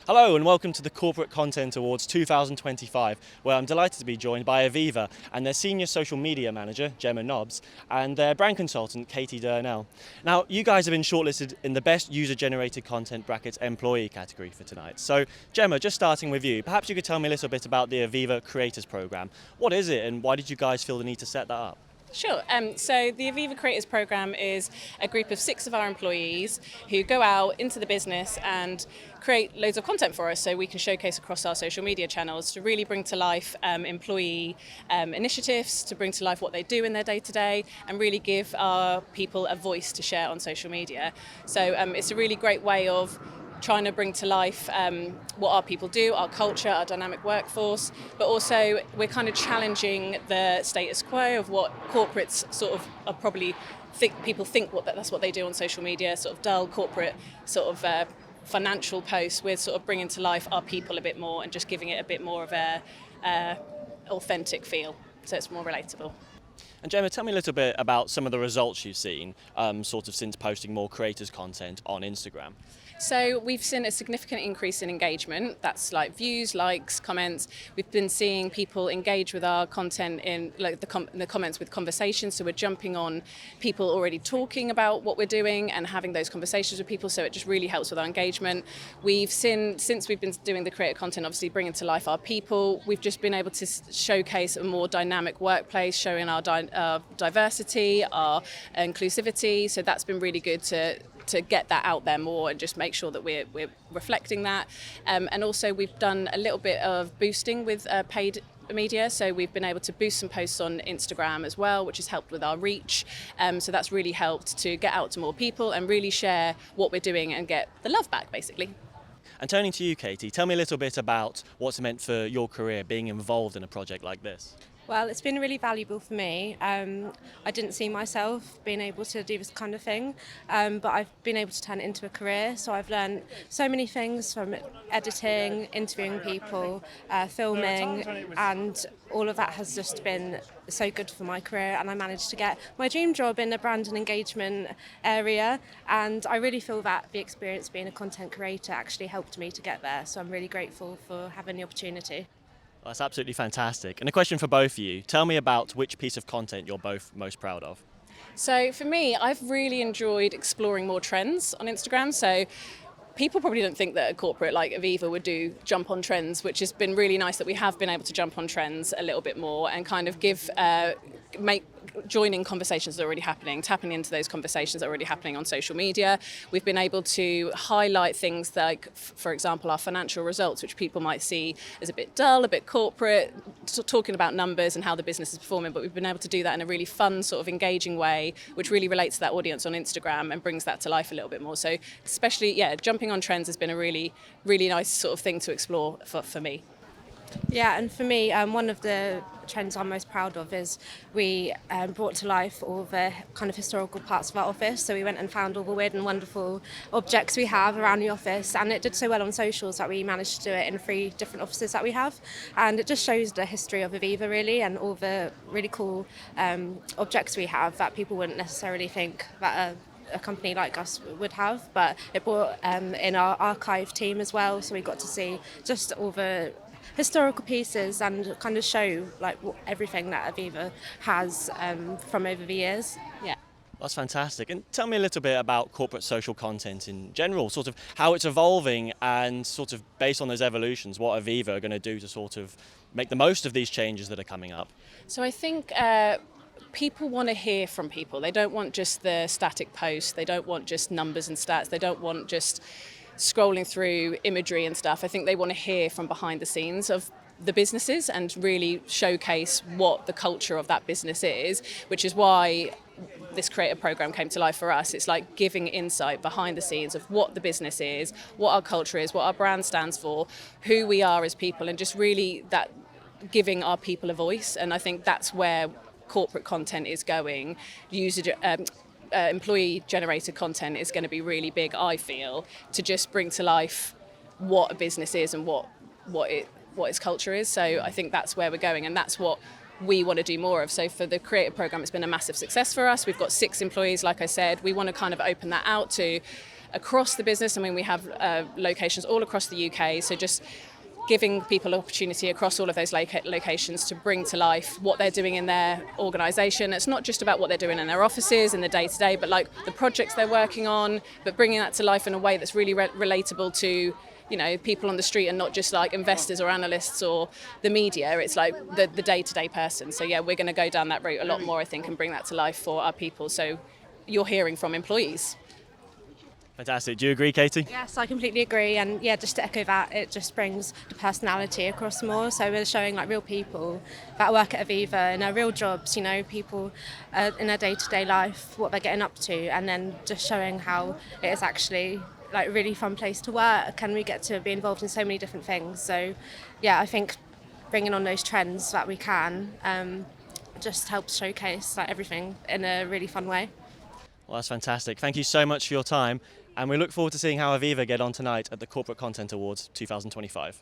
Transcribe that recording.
Hello and welcome to the Corporate Content Awards 2025, where I'm delighted to be joined by Aviva and their Senior Social Media Manager, Gemma Nobbs, and their Brand Consultant, Katie Durnell. Now, you guys have been shortlisted in the Best User-Generated Content Brackets Employee category for tonight. So, Gemma, just starting with you, perhaps you could tell me a little bit about the Aviva Creators Programme. What is it and why did you guys feel the need to set that up? Sure. So the Aviva Creators Programme is a group of 6 of our employees who go out into the business and create loads of content for us so we can showcase across our social media channels to really bring to life employee initiatives, to bring to life what they do in their day-to-day and really give our people a voice to share on social media. So it's a really great way of trying to bring to life what our people do, our culture, our dynamic workforce, but also we're kind of challenging the status quo of what corporates sort of are probably people think that's what they do on social media, sort of dull corporate sort of financial posts. We're sort of bringing to life our people a bit more and just giving it a bit more of a authentic feel, so it's more relatable. And Gemma, tell me a little bit about some of the results you've seen sort of since posting more creators content on Instagram. So we've seen a significant increase in engagement. That's like views, likes, comments. We've been seeing people engage with our content in like the comments with conversations. So we're jumping on people already talking about what we're doing and having those conversations with people. So it just really helps with our engagement. We've seen, since we've been doing the creator content, obviously bringing to life our people, we've just been able to showcase a more dynamic workplace, showing our diversity, our inclusivity. So that's been really good to get that out there more and just make sure that we're reflecting that. And also we've done a little bit of boosting with paid media, so we've been able to boost some posts on Instagram as well, which has helped with our reach. So that's really helped to get out to more people and really share what we're doing and get the love back, basically. And turning to you, Katie, tell me a little bit about what's meant for your career being involved in a project like this. Well, it's been really valuable for me. I didn't see myself being able to do this kind of thing, but I've been able to turn it into a career. So I've learned so many things from editing, interviewing people, filming, and all of that has just been so good for my career. And I managed to get my dream job in the brand and engagement area. And I really feel that the experience being a content creator actually helped me to get there. So I'm really grateful for having the opportunity. That's absolutely fantastic. And a question for both of you. Tell me about which piece of content you're both most proud of. So for me, I've really enjoyed exploring more trends on Instagram. So people probably don't think that a corporate like Aviva would do jump on trends, which has been really nice that we have been able to jump on trends a little bit more and kind of joining conversations that are already happening, tapping into those conversations that are already happening on social media. We've been able to highlight things like, for example, our financial results, which people might see as a bit dull, a bit corporate, talking about numbers and how the business is performing, but we've been able to do that in a really fun, sort of engaging way, which really relates to that audience on Instagram and brings that to life a little bit more. So especially, jumping on trends has been a really, really nice sort of thing to explore for me. Yeah, and for me, one of the trends I'm most proud of is we brought to life all the kind of historical parts of our office. So we went and found all the weird and wonderful objects we have around the office, and it did so well on socials that we managed to do it in 3 different offices that we have. And it just shows the history of Aviva really, and all the really cool objects we have that people wouldn't necessarily think that a company like us would have. But it brought in our archive team as well, so we got to see just all the historical pieces and kind of show like everything that Aviva has from over the years. Yeah. That's fantastic. And tell me a little bit about corporate social content in general, sort of how it's evolving and sort of based on those evolutions, what Aviva are going to do to sort of make the most of these changes that are coming up. So I think people want to hear from people. They don't want just the static posts. They don't want just numbers and stats. They don't want just scrolling through imagery and stuff. I think they want to hear from behind the scenes of the businesses and really showcase what the culture of that business is, which is why this creator program came to life for us. It's like giving insight behind the scenes of what the business is, what our culture is, what our brand stands for, who we are as people, and just really that giving our people a voice. And I think that's where corporate content is going. Employee generated content is going to be really big, I feel, to just bring to life what a business is and what its culture is. So I think that's where we're going, and that's what we want to do more of. So for the creative program, it's been a massive success for us. We've got 6 employees, like I said. We want to kind of open that out to across the business. I mean, we have locations all across the UK, so just giving people opportunity across all of those locations to bring to life what they're doing in their organisation. It's not just about what they're doing in their offices in the day-to-day, but like the projects they're working on, but bringing that to life in a way that's really relatable to, you know, people on the street and not just like investors or analysts or the media. It's like the day-to-day person. So yeah, we're going to go down that route a lot more, I think, and bring that to life for our people. So you're hearing from employees. Fantastic. Do you agree, Katie? Yes, I completely agree, and yeah, just to echo that, it just brings the personality across more. So we're showing like real people that work at Aviva and their real jobs, you know, people in their day-to-day life, what they're getting up to, and then just showing how it is actually like a really fun place to work, and we get to be involved in so many different things. So yeah, I think bringing on those trends that we can just helps showcase like everything in a really fun way. Well, that's fantastic. Thank you so much for your time, and we look forward to seeing how Aviva get on tonight at the Corporate Content Awards 2025.